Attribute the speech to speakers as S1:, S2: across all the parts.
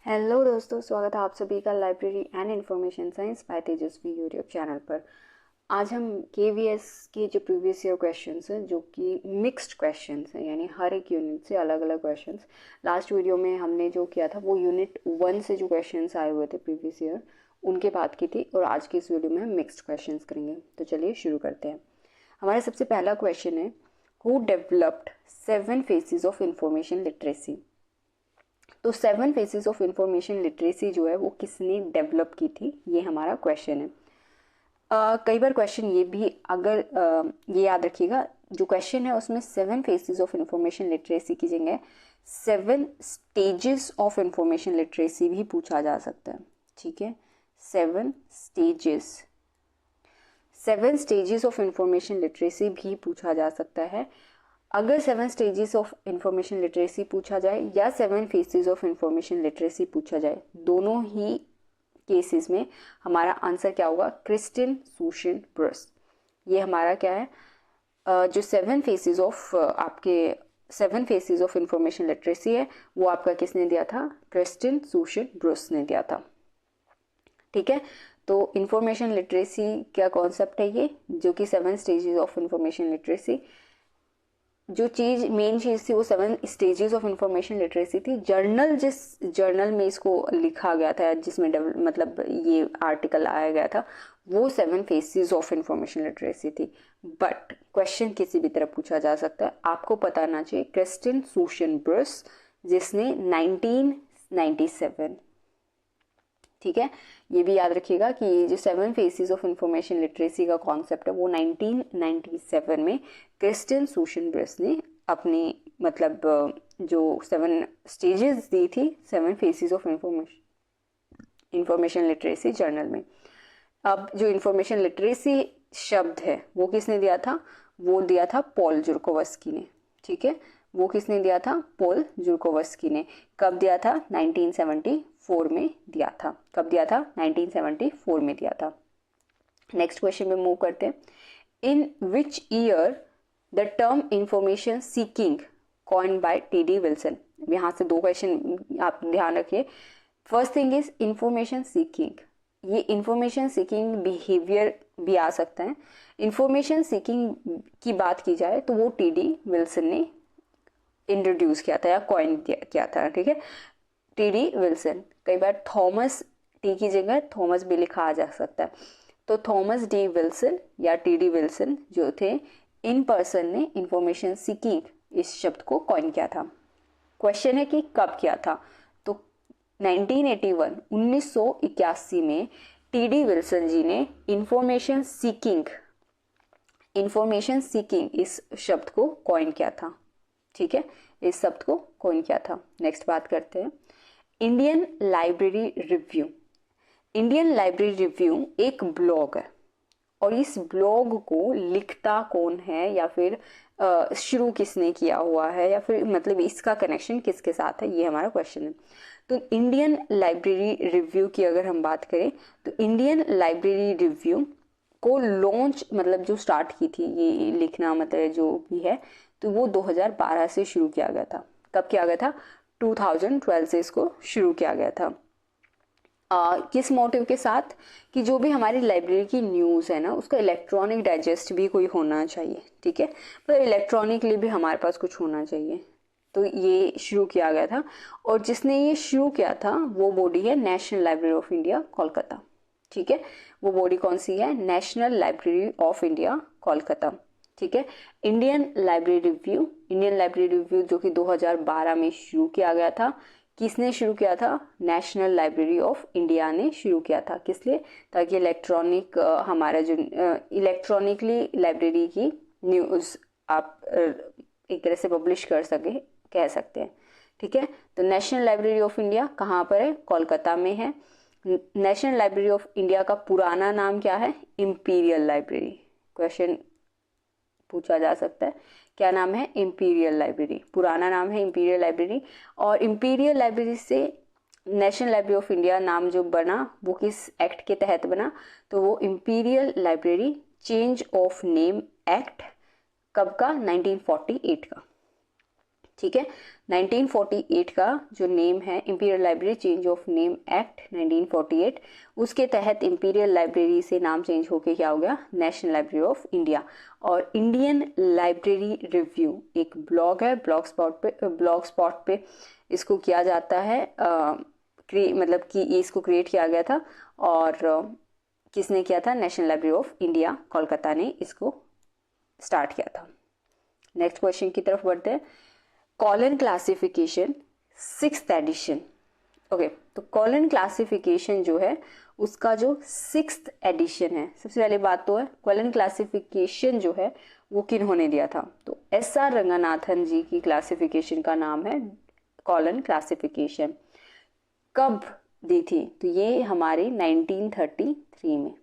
S1: Hello दोस्तों, स्वागत है आप सभी का library and information science by Tejashwi YouTube channel पर। आज हम केवीएस के जो प्रीवियस ईयर क्वेश्चंस हैं, जो कि मिक्स्ड क्वेश्चंस हैं, यानी हर एक यूनिट से अलग अलग क्वेश्चंस। लास्ट वीडियो में हमने जो किया था वो यूनिट 1 से जो क्वेश्चंस आए हुए थे प्रीवियस ईयर उनके बात की थी, और आज की इस वीडियो में हम मिक्स्ड क्वेश्चंस करेंगे। तो चलिए शुरू करते हैं। हमारा सबसे पहला क्वेश्चन है, who developed 7 faces of information literacy. तो 7 फेसेस ऑफ इंफॉर्मेशन लिटरेसी जो है वो किसने डेवलप की थी, ये हमारा क्वेश्चन है। कई बार क्वेश्चन ये भी अगर ये याद रखिएगा, जो क्वेश्चन है उसमें 7 फेसेस ऑफ इंफॉर्मेशन लिटरेसी की जगह 7 स्टेजेस ऑफ इंफॉर्मेशन लिटरेसी भी पूछा जा सकता है। ठीक है, 7 स्टेजेस ऑफ इंफॉर्मेशन लिटरेसी भी पूछा जा सकता है। अगर 7 स्टेजेस ऑफ इंफॉर्मेशन लिटरेसी पूछा जाए या 7 फेसेस ऑफ इंफॉर्मेशन लिटरेसी पूछा जाए, दोनों ही केसेस में हमारा आंसर क्या होगा? Christine Susan Bruce. ये हमारा क्या है, जो 7 फेसेस ऑफ आपके 7 फेसेस ऑफ इंफॉर्मेशन लिटरेसी है वो आपका किसने दिया था? क्रिस्टिन सूशन ब्रुस ने दिया था। ठीक है, तो इंफॉर्मेशन लिटरेसी क्या कॉन्सेप्ट है ये, जो कि 7 स्टेजेस ऑफ इंफॉर्मेशन लिटरेसी, जो चीज मेन चीज थी वो 7 स्टेजेस ऑफ इंफॉर्मेशन लिटरेसी थी। जिस जर्नल में इसको लिखा गया था, जिसमें मतलब ये आर्टिकल आया गया था, वो 7 फेसेस ऑफ इंफॉर्मेशन लिटरेसी थी। बट क्वेश्चन किसी भी तरह पूछा जा सकता है, आपको पता ना चाहिए क्रिस्टिन सूशन ब्रुस, जिसने 1997, ठीक है, ये भी याद रखिएगा कि ये जो 7 फेसेस ऑफ इंफॉर्मेशन लिटरेसी का कॉन्सेप्ट है वो 1997 में क्रिस्टिन सूशन ब्रुस ने अपनी मतलब जो 7 स्टेजेस दी थी 7 faces of information literacy journal में। अब जो इंफॉर्मेशन लिटरेसी शब्द है वो किसने दिया था? वो दिया था पॉल जुरकोवस्की ने। ठीक है, वो किसने दिया था? पॉल जुरकोवस्की ने। कब दिया था? 1974 में दिया था। कब दिया था? 1974 में दिया था। नेक्स्ट क्वेश्चन में मूव करते हैं। In which year the term information seeking coined by T D. Wilson. यहाँ से 2 क्वेश्चन आप ध्यान रखिए। First thing is information seeking, ये इंफॉर्मेशन सीकिंग बिहेवियर भी आ सकता है। इंफॉर्मेशन सीकिंग की बात की जाए तो वो टी.डी. विल्सन ने इंट्रोड्यूस किया था या कॉइन किया था। ठीक है, टी.डी. विल्सन। कई बार थॉमस टी की जगह थॉमस भी लिखा जा सकता है। तो थॉमस डी विल्सन या टी.डी. विल्सन जो थे, इन पर्सन ने इंफॉर्मेशन सीकिंग इस शब्द को कॉइन किया था। क्वेश्चन है कि कब किया था? तो 1981 में टी.डी. विल्सन जी ने इंफॉर्मेशन सीकिंग इस शब्द को कॉइन किया था। ठीक है, इस शब्द को कॉइन किया था। नेक्स्ट बात करते हैं, Indian library review. Indian library review एक ब्लॉग है, और इस ब्लॉग को लिखता कौन है, या फिर शुरू किसने किया हुआ है, या फिर मतलब इसका कनेक्शन किसके साथ है, ये हमारा क्वेश्चन है। तो इंडियन लाइब्रेरी रिव्यू की अगर हम बात करें तो इंडियन लाइब्रेरी रिव्यू को लॉन्च मतलब जो स्टार्ट की थी ये लिखना मतलब जो भी है, तो वो 2012 से शुरू किया गया था। कब किया गया था? 2012 से इसको शुरू किया गया था। किस मोटिव के साथ कि जो भी हमारी लाइब्रेरी की न्यूज़ है ना, उसका इलेक्ट्रॉनिक डाइजेस्ट भी कोई होना चाहिए। ठीक है, मतलब इलेक्ट्रॉनिकली भी हमारे पास कुछ होना चाहिए, तो ये शुरू किया गया था। और जिसने ये शुरू किया था वो बॉडी है national library of India Kolkata. ठीक है, वो बॉडी कौन सी है? National library of India Kolkata. ठीक है, इंडियन लाइब्रेरी रिव्यू जो कि 2012 में शुरू किया गया था। किसने शुरू किया था? नेशनल लाइब्रेरी ऑफ इंडिया ने शुरू किया था। किस लिए? ताकि इलेक्ट्रॉनिक हमारा जो इलेक्ट्रॉनिकली लाइब्रेरी की न्यूज़ आप एक तरह से पब्लिश कर सके, कह सकते हैं। ठीक है, तो नेशनल लाइब्रेरी ऑफ इंडिया कहाँ पर है? कोलकाता में है। नेशनल लाइब्रेरी ऑफ इंडिया का पुराना नाम क्या है? Imperial library. क्वेश्चन पूछा जा सकता है, क्या नाम है? Imperial library. पुराना नाम है इंपीरियल लाइब्रेरी। और इंपीरियल लाइब्रेरी से नेशनल लाइब्रेरी ऑफ इंडिया नाम जो बना वो किस एक्ट के तहत बना? तो वो imperial library change of name act. कब का? 1948 का। ठीक है। 1948 का जो नेम है imperial library change of name act 1948, उसके तहत इंपीरियल लाइब्रेरी से नाम चेंज होके क्या हो गया, नेशनल लाइब्रेरी ऑफ इंडिया। और इंडियन लाइब्रेरी रिव्यू एक ब्लॉग है, ब्लॉग स्पॉट पे इसको किया जाता है, मतलब कि इसको क्रिएट किया गया था। और किसने किया था, national library of India Kolkata ने इसको स्टार्ट किया था। नेक्स्ट क्वेश्चन की तरफ बढ़ते हैं। Colon classification 6th edition. Okay, तो कॉलन क्लासिफिकेशन जो है उसका जो 6th एडिशन है, सबसे पहले बात तो है कॉलन क्लासिफिकेशन जो है वो किन्होंने दिया था, तो SR रंगनाथन जी की क्लासिफिकेशन का नाम है कॉलन क्लासिफिकेशन। कब दी थी, तो ये हमारी 1933 में।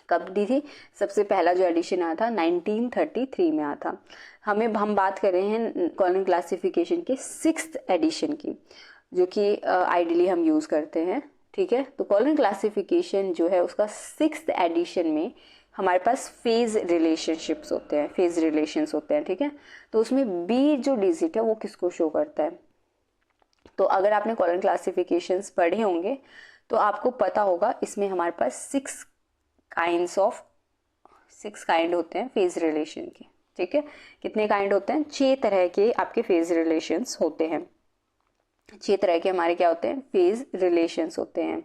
S1: कब दी थी, सबसे पहला जो एडिशन आया था 1933 में आया था। हम बात कर रहे हैं कॉलन क्लासिफिकेशन के 6th एडिशन की, जो कि आइडियली हम यूज़ करते हैं, ठीक है। तो कॉलन क्लासिफिकेशन जो है उसका 6th एडिशन में हमारे पास फेज रिलेशनशिप्स होते हैं, फेज रिलेशंस होते हैं, ठीक है। तो उसमें बी जो डिजिट है वो किसको शो करता है, तो अगर आपने कॉलन क्लासिफिकेशंस पढ़े होंगे तो आपको पता होगा इसमें हमारे पास 6 काइंड होते हैं फेज रिलेशन के, ठीक है। कितने काइंड होते हैं, 6 तरह के आपके फेज रिलेशंस होते हैं। 6 तरह के हमारे क्या होते हैं, फेज रिलेशंस होते हैं,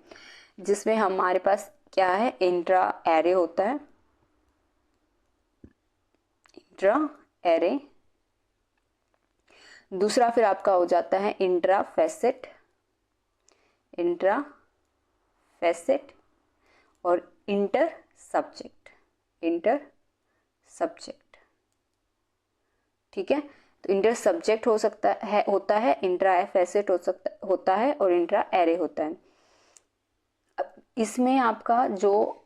S1: जिसमें हमारे पास क्या है, इंट्रा एरे होता है, इंट्रा एरे। दूसरा फिर आपका हो जाता है इंट्रा फैसेट, और इंटर सब्जेक्ट, ठीक है। तो इंटर सब्जेक्ट होता है, इंट्रा फैसेट होता है, और इंट्रा एरे होता है। अब इसमें आपका जो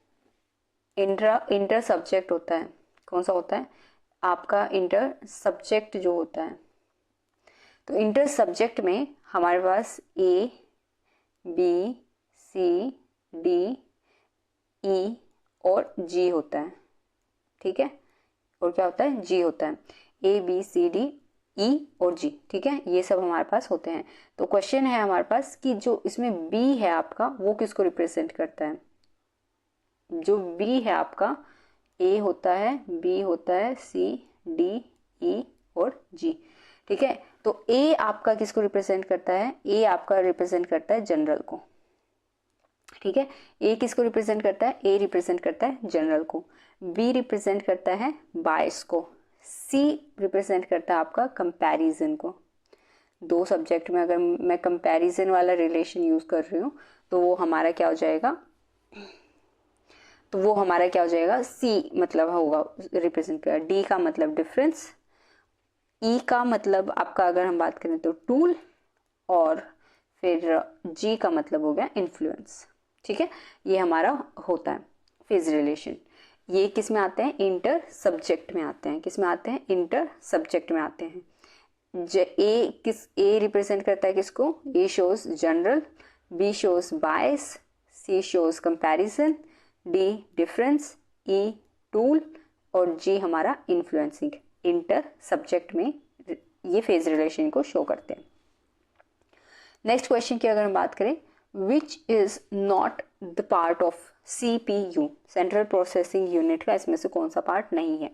S1: इंटर सब्जेक्ट होता है, कौन सा होता है आपका, इंटर सब्जेक्ट जो होता है, तो इंटर सब्जेक्ट में हमारे पास A, B, C, D, E और G होता है, ठीक है। और क्या होता है, G होता है, A, B, C, D, E और G, ठीक है। ये सब हमारे पास होते हैं। तो क्वेश्चन है हमारे पास कि जो इसमें B है आपका वो किसको रिप्रेजेंट करता है, जो B है आपका, A होता है, B होता है, C, D, E और G, ठीक है। तो A आपका किसको रिप्रेजेंट करता है, A आपका रिप्रेजेंट करता है जनरल को, ठीक है। A किसको रिप्रेजेंट करता है, A रिप्रेजेंट करता है जनरल को, B रिप्रेजेंट करता है बायस को, C रिप्रेजेंट करता है आपका कंपैरिजन को। 2 सब्जेक्ट में अगर मैं कंपैरिजन वाला रिलेशन यूज कर रही हूँ तो वो हमारा क्या हो जाएगा, C मतलब होगा रिप्रेजेंट कर, D का मतलब डिफरेंस, E का मतलब आपका अगर हम बात करें तो टूल, और फिर G का मतलब हो गया इन्फ्लुएंस, ठीक है। ये हमारा होता है फेज रिलेशन। ये किस में आते हैं, इंटर सब्जेक्ट में आते हैं, किस में आते हैं, इंटर सब्जेक्ट में आते हैं। A रिप्रेजेंट करता है किसको, A shows general, B shows bias, C shows comparison, D difference, E tool और G हमारा इन्फ्लुएंसिंग। इंटर सब्जेक्ट में ये फेज रिलेशन को शो करते हैं। नेक्स्ट क्वेश्चन की अगर हम बात करें, which is not the part of CPU, central processing unit का इसमें से कौन सा पार्ट नहीं है।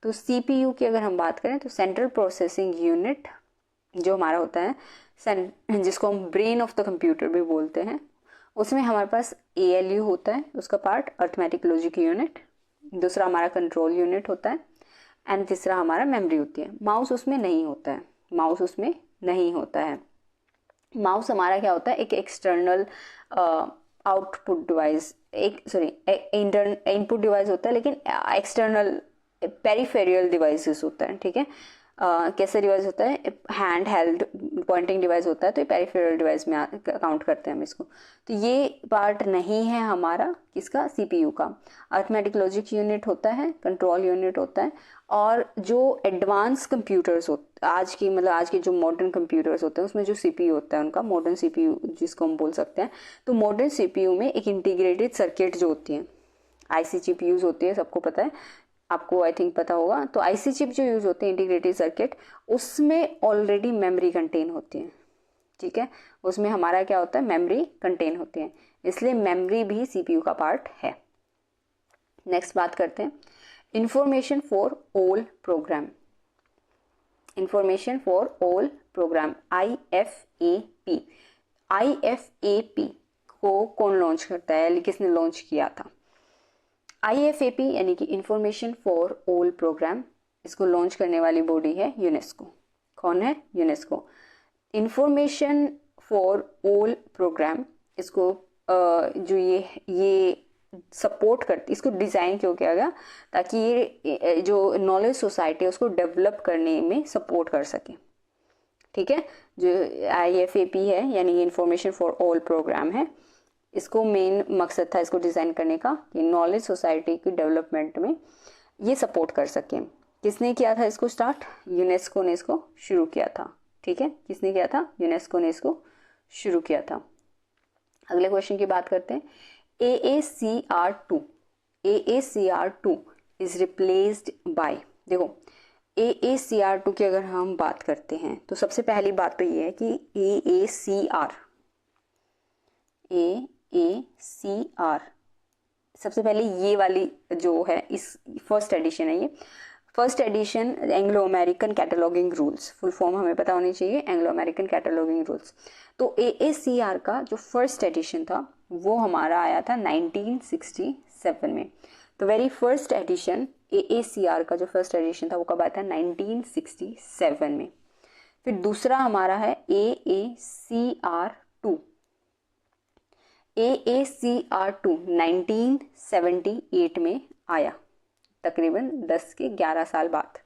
S1: तो CPU की अगर हम बात करें तो सेंट्रल प्रोसेसिंग यूनिट जो हमारा होता है, जिसको हम ब्रेन ऑफ द कंप्यूटर भी बोलते हैं, उसमें हमारे पास ALU होता है, उसका पार्ट अर्थमेटिक लॉजिक यूनिट, दूसरा हमारा कंट्रोल यूनिट होता है, एंड तीसरा हमारा मेमोरी होती है। माउस उसमें नहीं होता है, माउस हमारा क्या होता है, एक external output device, input device होता है, लेकिन एक्सटर्नल पेरिफेरियल डिवाइसेस होता है, ठीक है। कैसे डिवाइस होता है, हैंड हेल्ड पॉइंटिंग डिवाइस होता है, तो ये पेरिफेरल डिवाइस में काउंट करते हैं हम इसको। तो ये पार्ट नहीं है हमारा किसका, CPU का। अर्थमेटिक लॉजिक यूनिट होता है, कंट्रोल यूनिट होता है, और जो एडवांस कंप्यूटर्स होते आज के जो मॉडर्न कंप्यूटर्स होते हैं उसमें जो CPU होता है उनका मॉडर्न CPU जिसको हम बोल सकते हैं, तो मॉडर्न CPU में एक इंटीग्रेटेड सर्किट जो होती है, IC GPUs होती है, सबको पता है, आपको आई थिंक पता होगा। तो आईसी चिप जो यूज होते हैं इंटीग्रेटेड सर्किट, उसमें ऑलरेडी मेमोरी कंटेन होती है, ठीक है, उसमें हमारा क्या होता है, मेमोरी कंटेन होती है, इसलिए मेमोरी भी सीपीयू का पार्ट है। नेक्स्ट बात करते हैं information for all programme. Information for all programme IFAP। IFAP को कौन लॉन्च करता है, किसने लॉन्च किया था? IFAP यानी कि इंफॉर्मेशन फॉर ऑल प्रोग्राम, इसको लॉन्च करने वाली बॉडी है यूनेस्को। कौन है? UNESCO. Information for all programme, इसको जो ये सपोर्ट करती, इसको डिज़ाइन क्यों किया गया, ताकि ये जो नॉलेज सोसाइटी है उसको डेवलप करने में सपोर्ट कर सके, ठीक है। जो IFAP है यानी इंफॉर्मेशन फॉर ऑल प्रोग्राम है, इसको मेन मकसद था इसको डिज़ाइन करने का कि नॉलेज सोसाइटी की डेवलपमेंट में ये सपोर्ट कर सके। किसने किया था इसको स्टार्ट? यूनेस्को ने इसको शुरू किया था, ठीक है। किसने किया था? यूनेस्को ने इसको शुरू किया था। अगले क्वेश्चन की बात करते हैं। AACR2 इज रिप्लेस्ड बाय, देखो AACR2 की अगर हम बात करते हैं तो सबसे पहली बात तो ये है कि AACR सबसे पहले ये वाली जो है, इस फर्स्ट एडिशन है, ये first edition Anglo American cataloguing rules, full form हमें पता होनी चाहिए, एंग्लो अमेरिकन कैटलॉगिंग रूल्स। तो AACR का जो फर्स्ट एडिशन था वो हमारा आया था 1967 में। तो वेरी फर्स्ट एडिशन AACR का जो फर्स्ट एडिशन था वो कब आया था? 1967 में। फिर दूसरा हमारा है AACR2 1978 में आया, तकरीबन 10 के 11 साल बाद,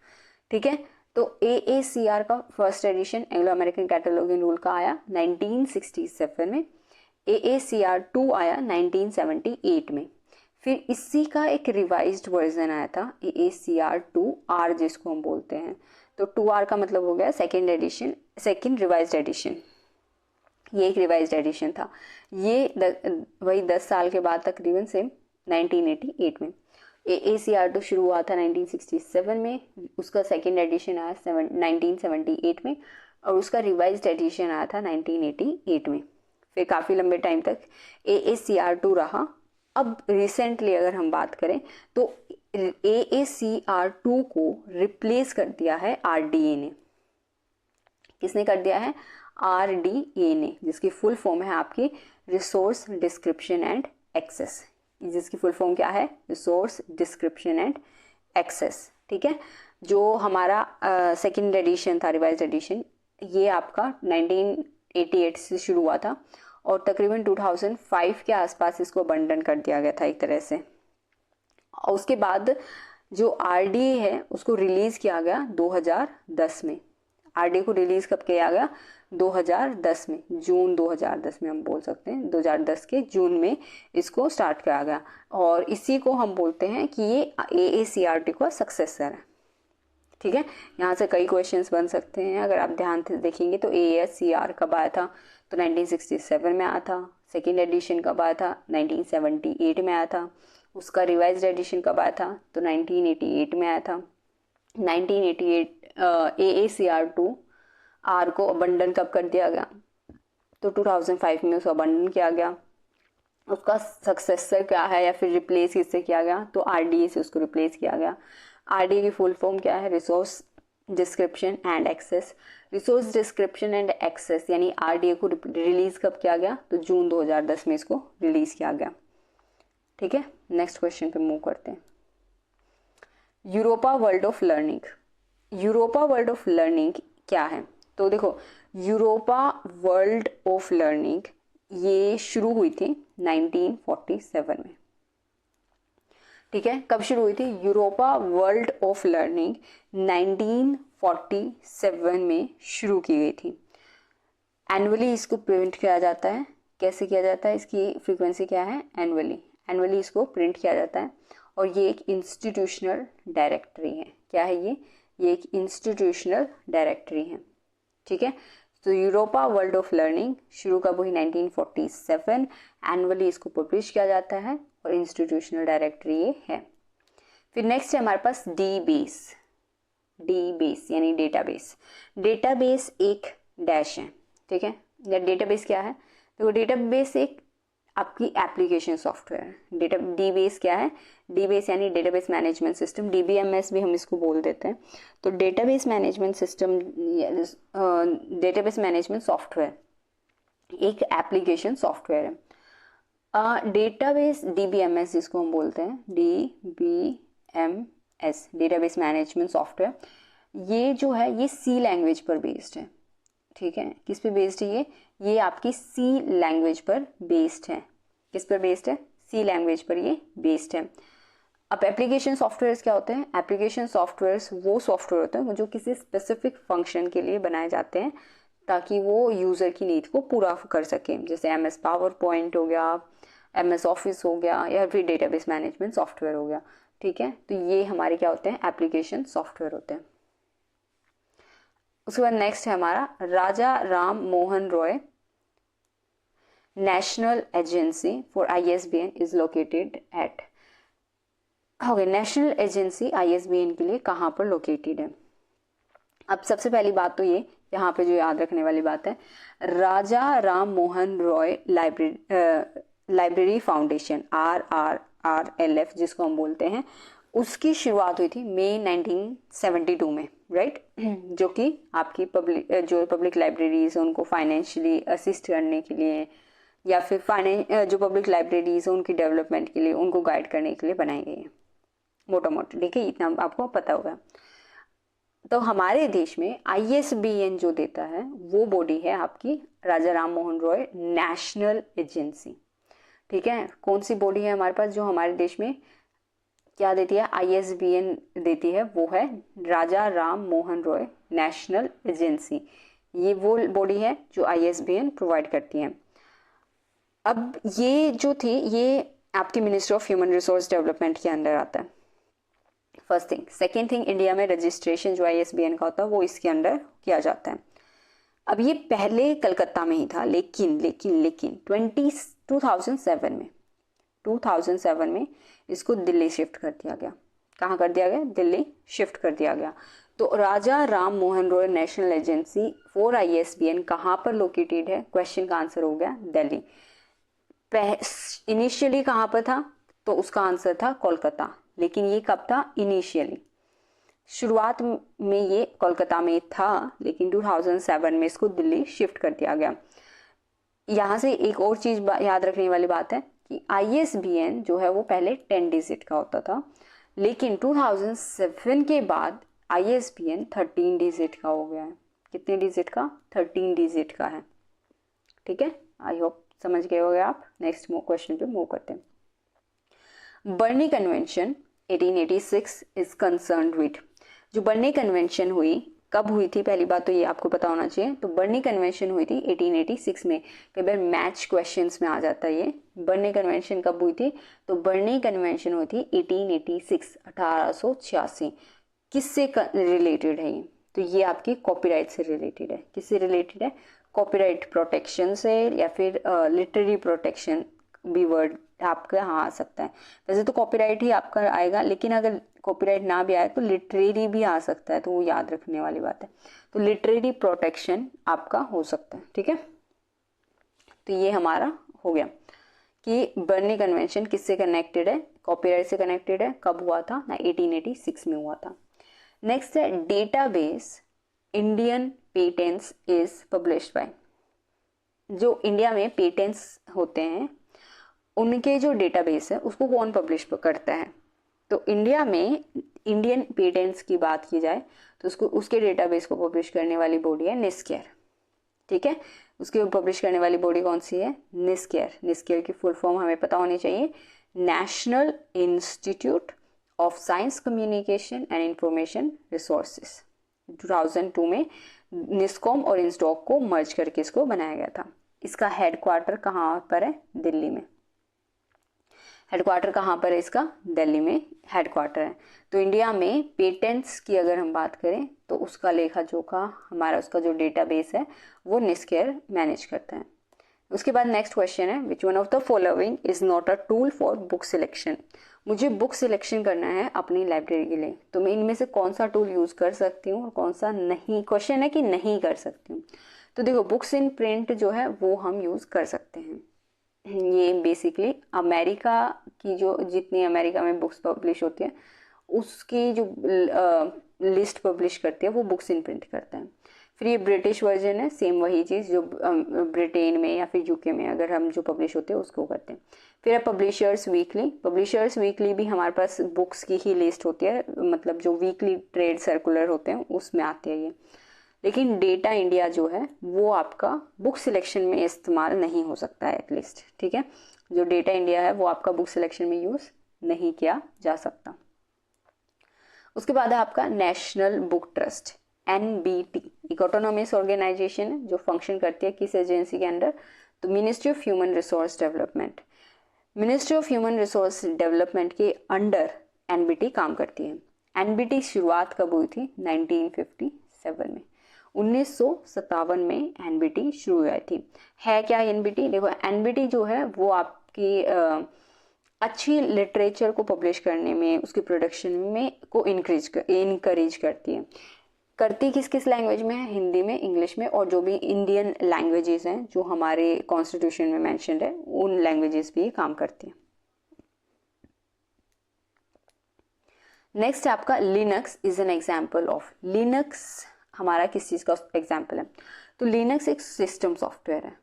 S1: ठीक है। तो AACR का first edition Anglo American cataloguing rule का आया 1967 में, AACR2 आया 1978 में। फिर इसी का एक रिवाइज्ड वर्जन आया था AACR2R जिसको हम बोलते हैं। तो 2R का मतलब हो गया second edition, second revised edition. ये एक रिवाइज्ड एडिशन था, ये वही 10 साल के बाद तकरीबन सेम 1988 में। AACR2 शुरू हुआ था 1967 में, उसका सेकेंड एडिशन आया 1978 में, और उसका रिवाइज्ड एडिशन आया था 1988 में। फिर काफ़ी लंबे टाइम तक AACR2 रहा। अब रिसेंटली अगर हम बात करें तो AACR2 को रिप्लेस कर दिया है RDA ने। किसने कर दिया है? RDA ने, जिसकी फुल फॉर्म है आपकी रिसोर्स डिस्क्रिप्शन एंड एक्सेस। जिसकी फुल फॉर्म क्या है? रिसोर्स डिस्क्रिप्शन एंड एक्सेस, ठीक है। जो हमारा सेकेंड एडिशन था, रिवाइज्ड एडिशन, ये आपका 1988 से शुरू हुआ था और तकरीबन 2005 के आसपास इसको अबंडन कर दिया गया था एक तरह से। और उसके बाद जो RDA है उसको रिलीज़ किया गया 2010 में। RDA को रिलीज़ कब किया गया? 2010 में, जून 2010 में हम बोल सकते हैं, 2010 के जून में इसको स्टार्ट किया गया। और इसी को हम बोलते हैं कि ये AACR2 का सक्सेसर है, ठीक है। यहाँ से कई क्वेश्चंस बन सकते हैं अगर आप ध्यान से देखेंगे। तो AACR कब आया था? तो 1967 में आया था। सेकेंड एडिशन कब आया था? 1978 में आया था। उसका रिवाइज्ड एडिशन कब आया था? तो 1988 में आया था। 1988 AACR2R को अबंडन कब कर दिया गया? तो 2005 में उसको अबंडन किया गया। उसका सक्सेसर क्या है या फिर रिप्लेस किससे किया गया? तो RDA से उसको रिप्लेस किया गया। RDA की फुल फॉर्म क्या है? Resource description and access. Resource description and access यानी RDA को रिलीज कब किया गया? तो जून 2010 में इसको रिलीज किया गया, ठीक है। नेक्स्ट क्वेश्चन पे मूव करते हैं। Europa world of learning. Europa world of learning क्या है? तो देखो, यूरोपा वर्ल्ड ऑफ लर्निंग ये शुरू हुई थी 1947 में, ठीक है। कब शुरू हुई थी? यूरोपा वर्ल्ड ऑफ लर्निंग 1947 में शुरू की गई थी। एनुअली इसको प्रिंट किया जाता है। कैसे किया जाता है? इसकी फ्रीक्वेंसी क्या है? एनुअली इसको प्रिंट किया जाता है। और ये एक इंस्टीट्यूशनल डायरेक्टरी है। क्या है ये? एक इंस्टीट्यूशनल डायरेक्टरी है, ठीक है। तो यूरोपा वर्ल्ड ऑफ लर्निंग शुरू कब हुई? 1947। एनुअली इसको पब्लिश किया जाता है और इंस्टीट्यूशनल डायरेक्टरी ये है। फिर नेक्स्ट है हमारे पास डी बेस। डी बेस यानी डेटाबेस। डेटाबेस एक डैश है, ठीक है। या डेटाबेस क्या है, तो डेटाबेस एक आपकी एप्लीकेशन सॉफ्टवेयर है। डेटा डी बेस क्या है, डी बेस यानी डेटाबेस मैनेजमेंट सिस्टम, डीबीएमएस भी हम इसको बोल देते हैं। तो database management system, database management software एक एप्लीकेशन सॉफ्टवेयर है। डेटाबेस डीबीएमएस जिसको हम बोलते हैं, डीबीएमएस डेटाबेस मैनेजमेंट सॉफ्टवेयर, ये जो है ये सी लैंग्वेज पर बेस्ड है, ठीक है। किस पे बेस्ड है ये आपकी सी लैंग्वेज पर बेस्ड है। किस पर बेस्ड है, सी लैंग्वेज पर ये बेस्ड है। अब एप्लीकेशन सॉफ्टवेयर्स क्या होते हैं, एप्लीकेशन सॉफ्टवेयर्स वो सॉफ्टवेयर होते हैं जो किसी स्पेसिफिक फंक्शन के लिए बनाए जाते हैं ताकि वो यूज़र की नीड को पूरा कर सके। जैसे एमएस पावर पॉइंट हो गया, एमएस ऑफिस हो गया, या फिर डेटाबेस मैनेजमेंट सॉफ्टवेयर हो गया, ठीक है। तो ये हमारे क्या होते हैं, एप्लीकेशन सॉफ्टवेयर होते हैं। उसके बाद नेक्स्ट है हमारा Raja Ram Mohan Roy national agency for ISBN is located at. Okay, national agency ISBN के लिए कहाँ पर लोकेटेड है। अब सबसे पहली बात तो ये यहाँ पे जो याद रखने वाली बात है, Raja Ram Mohan Roy library foundation RRRLF जिसको हम बोलते हैं, उसकी शुरुआत हुई थी मई 1972 में, राइट। जो कि आपकी पब्लिक लाइब्रेरीज है उनको फाइनेंशियली असिस्ट करने के लिए, या फिर जो पब्लिक लाइब्रेरीज है उनकी डेवलपमेंट के लिए, उनको गाइड करने के लिए बनाई गई है, मोटा मोटा, ठीक है। इतना आपको पता होगा। तो हमारे देश में आईएसबीएन जो देता है वो बॉडी है आपकी राजा राम मोहन रॉय नेशनल एजेंसी, ठीक है। कौन सी बॉडी है हमारे पास जो हमारे देश में क्या देती है, आईएसबीएन देती है, वो है राजा राम मोहन रॉय नेशनल एजेंसी। ये वो बॉडी है जो आईएसबीएन प्रोवाइड करती है। अब ये जो थी ये आपकी ministry of human resource development के अंदर आता है, first thing. Second thing, India में रजिस्ट्रेशन जो आईएसबीएन का होता है वो इसके अंडर किया जाता है। अब ये पहले कलकत्ता में ही था, लेकिन 2007 में इसको दिल्ली शिफ्ट कर दिया गया। कहाँ कर दिया गया, दिल्ली शिफ्ट कर दिया गया। तो Raja Ram Mohan Roy national agency for ISBN कहाँ पर लोकेटेड है, क्वेश्चन का आंसर हो गया दिल्ली। इनिशियली कहाँ पर था, तो उसका आंसर था कोलकाता, लेकिन ये कब था, इनिशियली शुरुआत में ये कोलकाता में था, लेकिन 2007 में इसको दिल्ली शिफ्ट कर दिया गया। यहाँ से एक और चीज याद रखने वाली बात है कि आईएसबीएन जो है वो पहले 10 डिजिट का होता था, लेकिन 2007 के बाद आईएसबीएन 13 डिजिट का हो गया है। कितने डिजिट का, 13 डिजिट का है, ठीक है। आई होप समझ गए होंगे आप। नेक्स्ट क्वेश्चन पे मूव करते हैं। बर्नी कन्वेंशन 1886 इज कंसर्न्ड विद। जो बर्नी कन्वेंशन हुई कब हुई थी, पहली बात तो ये आपको पता होना चाहिए। तो बर्नी कन्वेंशन हुई थी 1886 में। कई बार मैच क्वेश्चंस में आ जाता है ये। बर्नी कन्वेंशन कब हुई थी, तो बर्नी कन्वेंशन हुई थी 1886। किससे रिलेटेड है ये, तो ये आपकी कॉपीराइट से रिलेटेड है। किससे रिलेटेड है, कॉपीराइट प्रोटेक्शन से, या फिर लिटरेरी प्रोटेक्शन भी वर्ड आपका यहाँ आ सकता है। वैसे तो कॉपीराइट ही आपका आएगा, लेकिन अगर कॉपीराइट ना भी आए तो लिटरेरी भी आ सकता है, तो वो याद रखने वाली बात है। तो लिटरेरी प्रोटेक्शन आपका हो सकता है, ठीक है। तो ये हमारा हो गया कि बर्नी कन्वेंशन किससे कनेक्टेड है, कॉपीराइट से कनेक्टेड है। कब हुआ था ना, 1886 में हुआ था। नेक्स्ट है database Indian patents is published by. जो इंडिया में पेटेंट्स होते हैं उनके जो डेटाबेस है उसको कौन पब्लिश करता है, तो इंडिया में इंडियन पेटेंट्स की बात की जाए तो उसके डेटाबेस को पब्लिश करने वाली बॉडी है निस्केयर, ठीक है। उसके पब्लिश करने वाली बॉडी कौन सी है, निस्केयर। निस्केयर की फुल फॉर्म हमें पता होनी चाहिए, national institute of science communication and information resources. 2002 में निस्कॉम और इंस्टॉक को मर्ज करके इसको बनाया गया था। इसका हेडक्वार्टर कहाँ पर है, दिल्ली में। हेडक्वार्टर कहाँ पर है इसका, दिल्ली में हेडक्वार्टर है। तो इंडिया में पेटेंट्स की अगर हम बात करें तो उसका लेखा जोखा हमारा, उसका जो डेटाबेस है वो निस्केयर मैनेज करता है। उसके बाद नेक्स्ट क्वेश्चन है, which one of the following is not a tool for book selection. मुझे बुक सिलेक्शन करना है अपनी लाइब्रेरी के लिए, तो मैं इनमें से कौन सा टूल यूज कर सकती हूँ और कौन सा नहीं, क्वेश्चन है कि नहीं कर सकती हूँ। तो देखो, बुक्स इन प्रिंट जो है वो हम यूज कर सकते हैं। ये बेसिकली अमेरिका की जो जितनी अमेरिका में बुक्स पब्लिश होती है उसकी जो लिस्ट पब्लिश करती है वो बुक्स इन प्रिंट करता है। फिर ये ब्रिटिश वर्जन है, सेम वही चीज़ जो ब्रिटेन में या फिर यूके में अगर हम जो पब्लिश होते हैं उसको करते हैं। फिर है पब्लिशर्स वीकली। पब्लिशर्स वीकली भी हमारे पास बुक्स की ही लिस्ट होती है, मतलब जो वीकली ट्रेड सर्कुलर होते हैं उसमें आती है ये। लेकिन डेटा इंडिया जो है वो आपका बुक सिलेक्शन में इस्तेमाल नहीं हो सकता है एटलीस्ट, ठीक है। जो डेटा इंडिया है वो आपका बुक सिलेक्शन में यूज़ नहीं किया जा सकता। उसके बाद है आपका नेशनल बुक ट्रस्ट, NBT, एक ऑटोनॉमस ऑर्गेनाइजेशन है जो फंक्शन करती है किस एजेंसी के अंडर, तो ministry of human resource development. Ministry of human resource development के अंडर NBT काम करती है। NBT शुरुआत कब हुई थी? 1957 में, 1957 में NBT शुरू हुई थी। है क्या NBT? देखो, NBT जो है वो आपकी अच्छी लिटरेचर को पब्लिश करने में, उसकी प्रोडक्शन में को इनकरेज करती है। करती किस किस लैंग्वेज में है? हिंदी में, इंग्लिश में, और जो भी इंडियन लैंग्वेजेस हैं जो हमारे कॉन्स्टिट्यूशन में मेंशन्ड है उन लैंग्वेजेस पे ये काम करती है। नेक्स्ट है आपका Linux is an example of. Linux हमारा किस चीज़ का एग्जाम्पल है? तो लिनक्स एक सिस्टम सॉफ्टवेयर है,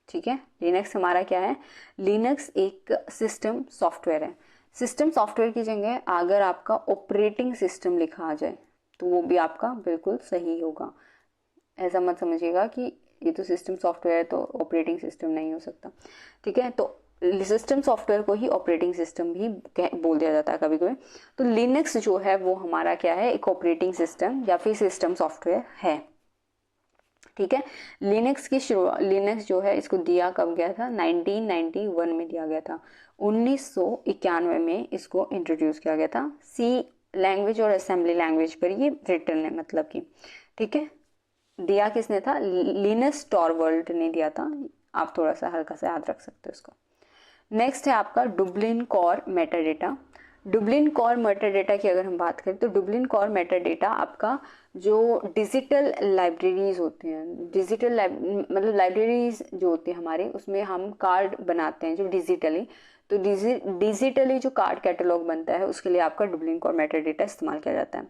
S1: ठीक है। लिनक्स हमारा क्या है? लिनक्स एक सिस्टम सॉफ्टवेयर है। सिस्टम सॉफ्टवेयर की जगह अगर आपका ऑपरेटिंग सिस्टम लिखा आ जाए तो वो भी आपका बिल्कुल सही होगा। ऐसा मत समझिएगा कि ये तो सिस्टम सॉफ्टवेयर है तो ऑपरेटिंग सिस्टम नहीं हो सकता, ठीक है। तो सिस्टम सॉफ्टवेयर को ही ऑपरेटिंग सिस्टम भी बोल दिया जाता है कभी कभी। तो लिनक्स जो है वो हमारा क्या है? एक ऑपरेटिंग सिस्टम या फिर सिस्टम सॉफ्टवेयर है, ठीक है। लिनक्स की शुरुआत, लिनक्स जो है इसको दिया कब गया था? 1991 में दिया गया था। 1991 में इसको इंट्रोड्यूस किया गया था। सी लैंग्वेज और असेंबली लैंग्वेज पर ये रिटर्न है, मतलब कि, ठीक है। दिया किसने था? लिनस टॉरवर्ल्ड ने दिया था। आप थोड़ा सा हल्का सा याद रख सकते हो इसको। नेक्स्ट है आपका Dublin core metadata. Dublin core metadata की अगर हम बात करें तो डुब्लिन कोर मेटाडेटा आपका जो डिजिटल लाइब्रेरीज होते हैं, डिजिटल मतलब लाइब्रेरीज जो होती है हमारे, उसमें हम कार्ड बनाते हैं जो डिजिटली, तो डिजिटली जो कार्ड कैटलॉग बनता है उसके लिए आपका डुब्लिन कोर मेटाडेटा इस्तेमाल किया जाता है।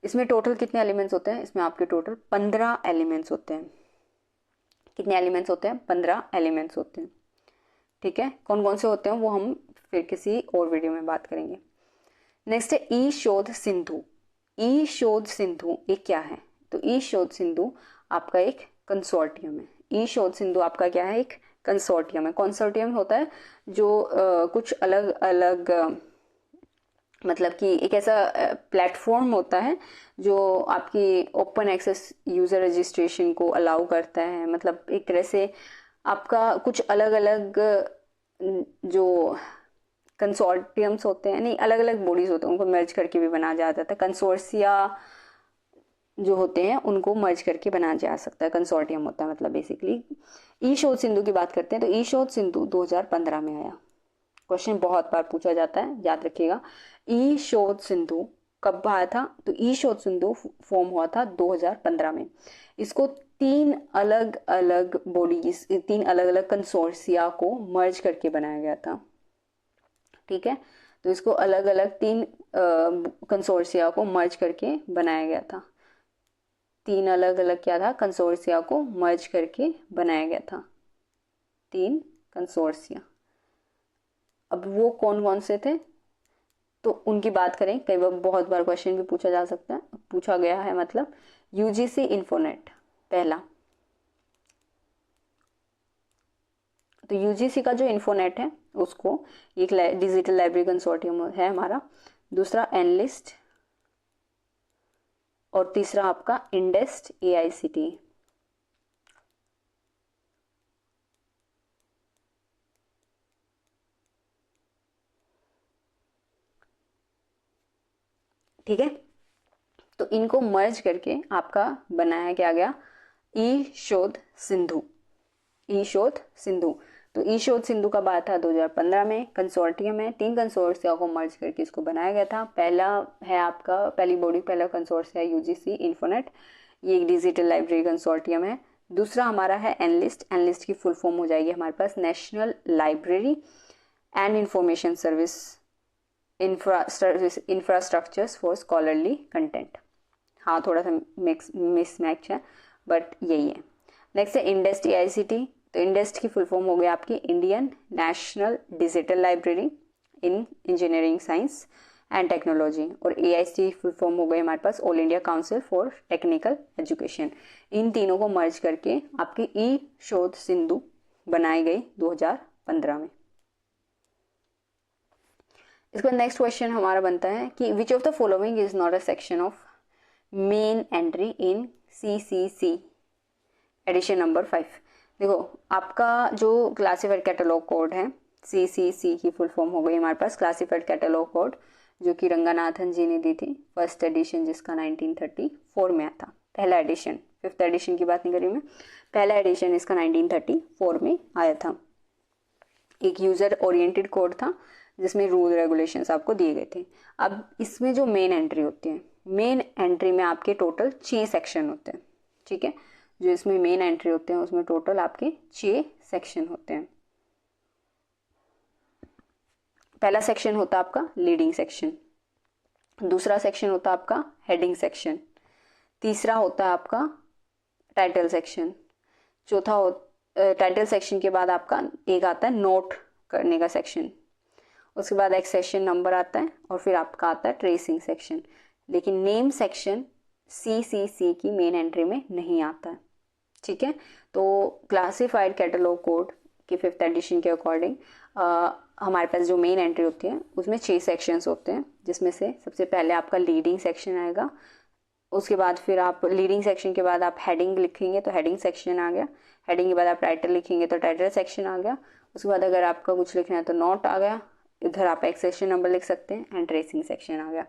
S1: इसमें टोटल कितने एलिमेंट्स होते हैं? इसमें आपके टोटल 15 एलिमेंट्स होते हैं। कितने एलिमेंट्स होते हैं? 15 एलिमेंट्स होते हैं, ठीक है। कौन कौन से होते हैं वो हम फिर किसी और वीडियो में बात करेंगे। नेक्स्ट है ई शोध सिंधु। ई शोध सिंधु ये क्या है? तो ई शोध सिंधु आपका एक कंसोर्टियम है। ई शोध सिंधु आपका क्या है? एक कंसोर्टियम है। कंसोर्टियम होता है जो कुछ अलग अलग मतलब कि एक ऐसा प्लेटफॉर्म होता है जो आपकी ओपन एक्सेस यूज़र रजिस्ट्रेशन को अलाउ करता है। मतलब एक तरह से आपका कुछ अलग अलग जो कंसोर्टियम्स होते हैं, नहीं, अलग अलग बॉडीज होते हैं, उनको मर्ज करके भी बनाया जा सकता है। कंसोर्सिया जो होते हैं उनको मर्ज करके बनाया जा सकता है, कंसोर्टियम होता है मतलब बेसिकली। ई शोध सिंधु की बात करते हैं तो ई शोध सिंधु 2015 में आया। क्वेश्चन बहुत बार पूछा जाता है, याद रखिएगा। ई शोध सिंधु कब आया था? तो ई शोध सिंधु फॉर्म हुआ था 2015 में। इसको 3 अलग अलग बॉडीज, 3 अलग अलग कंसोर्सिया को मर्ज करके बनाया गया था, ठीक है। तो इसको अलग अलग 3 कंसोर्सिया को मर्ज करके बनाया गया था। 3 अलग अलग क्या था? कंसोर्सिया को मर्ज करके बनाया गया था, 3 कंसोर्सिया। अब वो कौन कौन से थे तो उनकी बात करें। कई बार बहुत बार क्वेश्चन भी पूछा जा सकता है, पूछा गया है मतलब। यूजीसी इन्फोनेट पहला, तो यूजीसी का जो इन्फोनेट है उसको एक डिजिटल लाइब्रेरी कंसोर्टियम है हमारा। दूसरा एनलिस्ट, और तीसरा आपका इंडेस्ट AICTE। ठीक है, तो इनको मर्ज करके आपका बनाया क्या गया? ई शोध सिंधु। ई शोध सिंधु। तो ई शोध सिंधु कब आया था? 2015 में। कंसोर्टियम है, 3 कंसोर्टिया को मर्ज करके इसको बनाया गया था। पहला है आपका, पहली बॉडी, पहला कंसोर्टिया है यूजीसी इन्फोनेट, ये एक डिजिटल लाइब्रेरी कंसोर्टियम है। दूसरा हमारा है एनलिस्ट। एनलिस्ट की फुल फॉर्म हो जाएगी हमारे पास national library and information service infrastructures for scholarly content. हाँ, थोड़ा सा मिसमैच है बट यही है। नेक्स्ट है इंडेस्ट AICT। तो इंडेस्ट की फुल फॉर्म हो गई आपकी Indian national digital library in engineering science and technology, और AICT की फुल फॉर्म हो गई हमारे पास all India council for technical education. इन तीनों को मर्ज करके आपकी ई शोध सिंधु बनाई गई 2015 में। इसका नेक्स्ट क्वेश्चन हमारा बनता है कि which of the following is not a section of main entry in CCC edition number 5। देखो, आपका जो क्लासिफाइड कैटलॉग कोड है, CCC की फुल फॉर्म हो गई हमारे पास क्लासिफाइड कैटलॉग कोड, जो कि रंगानाथन जी ने दी थी, फर्स्ट एडिशन जिसका 1934 में आया था। पहला एडिशन, 5th एडिशन की बात नहीं करी मैं, पहला एडिशन इसका 1934 में आया था। एक यूजर ओरिएंटेड कोड था जिसमें रूल रेगुलेशंस आपको दिए गए थे। अब इसमें जो मेन एंट्री होती है, मेन एंट्री में आपके टोटल 6 सेक्शन होते हैं। ठीक है, जो इसमें मेन एंट्री होते हैं उसमें टोटल आपके 6 सेक्शन होते हैं। पहला सेक्शन होता है आपका लीडिंग सेक्शन, दूसरा सेक्शन होता है आपका हेडिंग सेक्शन, तीसरा होता है आपका टाइटल सेक्शन, चौथा टाइटल सेक्शन के बाद आपका एक आता है नोट करने का सेक्शन, उसके बाद एक सेशन नंबर आता है, और फिर आपका आता है ट्रेसिंग सेक्शन। लेकिन नेम सेक्शन CCC की मेन एंट्री में नहीं आता है। ठीक है, तो क्लासिफाइड कैटलॉग कोड के 5th एडिशन के अकॉर्डिंग हमारे पास जो मेन एंट्री होती है उसमें 6 सेक्शंस होते हैं, जिसमें से सबसे पहले आपका लीडिंग सेक्शन आएगा, उसके बाद फिर आप लीडिंग सेक्शन के बाद आप हेडिंग लिखेंगे तो हेडिंग सेक्शन आ गया, हेडिंग के बाद आप टाइटल लिखेंगे तो टाइटल सेक्शन आ गया, उसके बाद अगर आपका कुछ लिखना है तो नोट आ गया, इधर आप एक सेक्शन नंबर लिख सकते हैं, एंड ट्रेसिंग सेक्शन आ गया।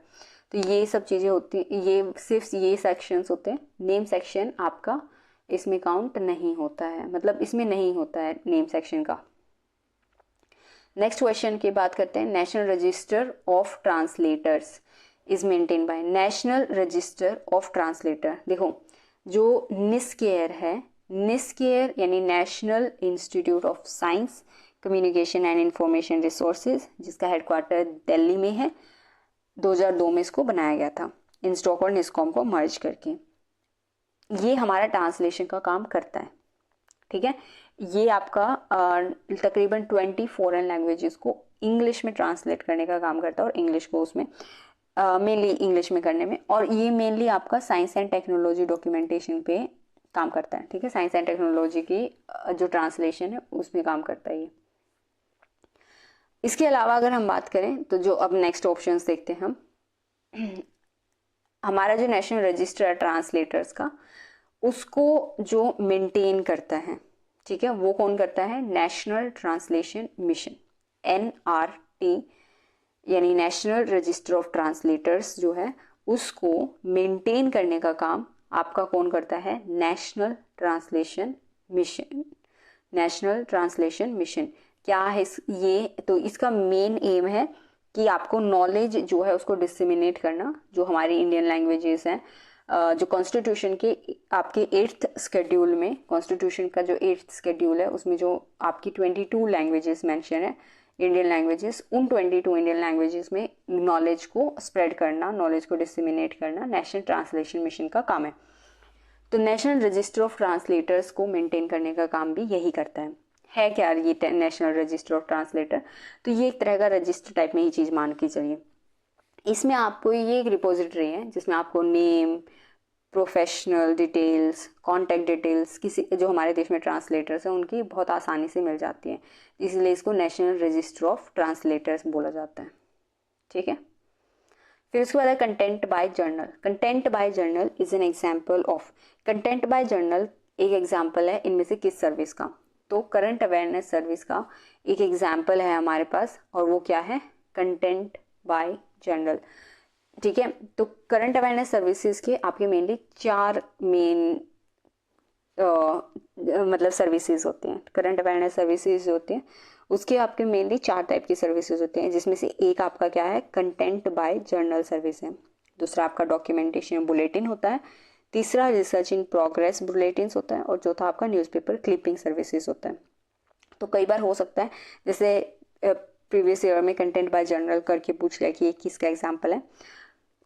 S1: तो ये सब चीज़ें होती हैं, ये सिर्फ ये सेक्शंस होते हैं। नेम सेक्शन आपका इसमें काउंट नहीं होता है, मतलब इसमें नहीं होता है नेम सेक्शन का। नेक्स्ट क्वेश्चन की बात करते हैं। National register of translators is maintain by national register of translator. देखो, जो निस्केयर है, निस्केयर यानी national institute of science communication and information resources, जिसका हेडक्वार्टर दिल्ली में है, 2002 में इसको बनाया गया था इंस्टॉक और निस्कॉम को मर्ज करके। ये हमारा ट्रांसलेशन का काम करता है। ठीक है, ये आपका तकरीबन 20 फॉरेन लैंग्वेजेस को इंग्लिश में ट्रांसलेट करने का काम करता है, और इंग्लिश को उसमें मेनली इंग्लिश में करने में, और ये मेनली आपका साइंस एंड टेक्नोलॉजी डॉक्यूमेंटेशन पे काम करता है। ठीक है, साइंस एंड टेक्नोलॉजी की जो ट्रांसलेशन है उसमें काम करता है ये। इसके अलावा अगर हम बात करें तो जो अब नेक्स्ट ऑप्शंस देखते हैं हम, हमारा जो नेशनल रजिस्टर है ट्रांसलेटर्स का, उसको जो मेंटेन करता है, ठीक है, वो कौन करता है? नेशनल ट्रांसलेशन मिशन, NRT, यानी नेशनल रजिस्टर ऑफ ट्रांसलेटर्स जो है उसको मेंटेन करने का काम आपका कौन करता है? National translation mission. National translation mission क्या है? ये तो इसका मेन एम है कि आपको नॉलेज जो है उसको डिसेमिनेट करना, जो हमारी इंडियन लैंग्वेजेस हैं, जो कॉन्स्टिट्यूशन के आपके 8th शेड्यूल में, कॉन्स्टिट्यूशन का जो 8th शेड्यूल है उसमें जो आपकी 22 लैंग्वेजेस मेंशन है इंडियन लैंग्वेजेस, उन 22 इंडियन लैंग्वेजेस में नॉलेज को स्प्रेड करना, नॉलेज को डिसेमिनेट करना नेशनल ट्रांसलेशन मिशन का काम है। तो नेशनल रजिस्टर ऑफ ट्रांसलेटर्स को मेंटेन करने का काम भी यही करता है क्या ये नेशनल रजिस्टर ऑफ ट्रांसलेटर? तो ये एक तरह का रजिस्टर टाइप में ही चीज़ मान के चलिए। इसमें आपको ये एक रिपोजिटरी है जिसमें आपको name, professional details, contact details किसी जो हमारे देश में ट्रांसलेटर्स हैं उनकी बहुत आसानी से मिल जाती है, इसलिए इसको नेशनल रजिस्टर ऑफ ट्रांसलेटर्स बोला जाता है। ठीक है, फिर उसके बाद है content bye journal. Content bye journal is an example of, content bye journal एक एग्जाम्पल है इनमें से किस सर्विस का? तो करंट अवेयरनेस सर्विस का एक एग्जाम्पल है हमारे पास, और वो क्या है? Content bye journal. ठीक है, तो करंट अवेयरनेस सर्विसेज के आपके मेनली 4 मेन मतलब सर्विसेज होते हैं, करंट अवेयरनेस सर्विसेज जो होते हैं उसके आपके मेनली 4 टाइप की सर्विसेज होते हैं, जिसमें से एक आपका क्या है, कंटेंट बाय जर्नल सर्विस है, दूसरा आपका डॉक्यूमेंटेशन बुलेटिन होता है, तीसरा रिसर्च इन प्रोग्रेस बुलेटिन होता है, और चौथा आपका न्यूज़पेपर क्लिपिंग सर्विसेज होता है। तो कई बार हो सकता है जैसे प्रीवियस ईयर में कंटेंट बाय जर्नल करके पूछ लिया कि ये किसका एग्जाम्पल है,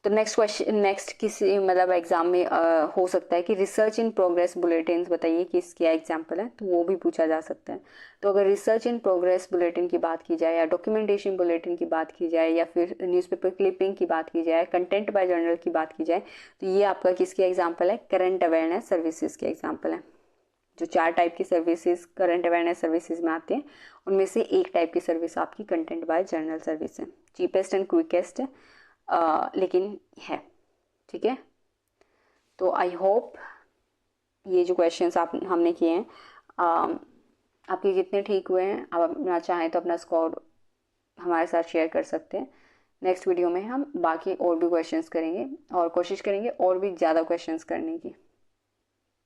S1: तो नेक्स्ट क्वेश्चन, नेक्स्ट किसी मतलब एग्जाम में हो सकता है कि रिसर्च इन प्रोग्रेस बुलेटिन बताइए कि इसका एग्जाम्पल है, तो वो भी पूछा जा सकता है। तो अगर रिसर्च इन प्रोग्रेस बुलेटिन की बात की जाए या डॉक्यूमेंटेशन बुलेटिन की बात की जाए या फिर न्यूज़पेपर क्लिपिंग की बात की जाए, कंटेंट बाय जर्नल की बात की जाए, तो ये आपका किसके एग्जाम्पल है, करंट अवेयरनेस सर्विसेज के एग्जाम्पल है। जो 4 टाइप की सर्विसेज करंट अवेयरनेस सर्विसेज में आते हैं उनमें से एक टाइप की सर्विस आपकी कंटेंट बाय जर्नल सर्विस है, चीपेस्ट एंड क्विकेस्ट है, लेकिन है, ठीक है। तो आई होप ये जो क्वेश्चंस आप हमने किए हैं आपके कितने ठीक हुए हैं, आप अपना चाहें तो अपना स्कोर हमारे साथ शेयर कर सकते हैं। नेक्स्ट वीडियो में हम बाकी और भी क्वेश्चंस करेंगे और कोशिश करेंगे और भी ज़्यादा क्वेश्चंस करने की,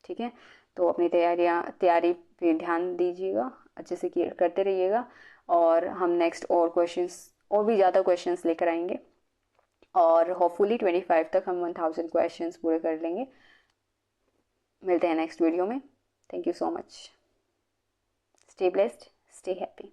S1: ठीक है। तो अपनी तैयारी पे ध्यान दीजिएगा, अच्छे से करते रहिएगा, और हम नेक्स्ट और क्वेश्चंस और भी ज़्यादा क्वेश्चंस लेकर आएंगे, और होपफुली 25 तक हम 1000 क्वेश्चंस पूरे कर लेंगे। मिलते हैं नेक्स्ट वीडियो में। Thank you so much. Stay blessed, stay happy.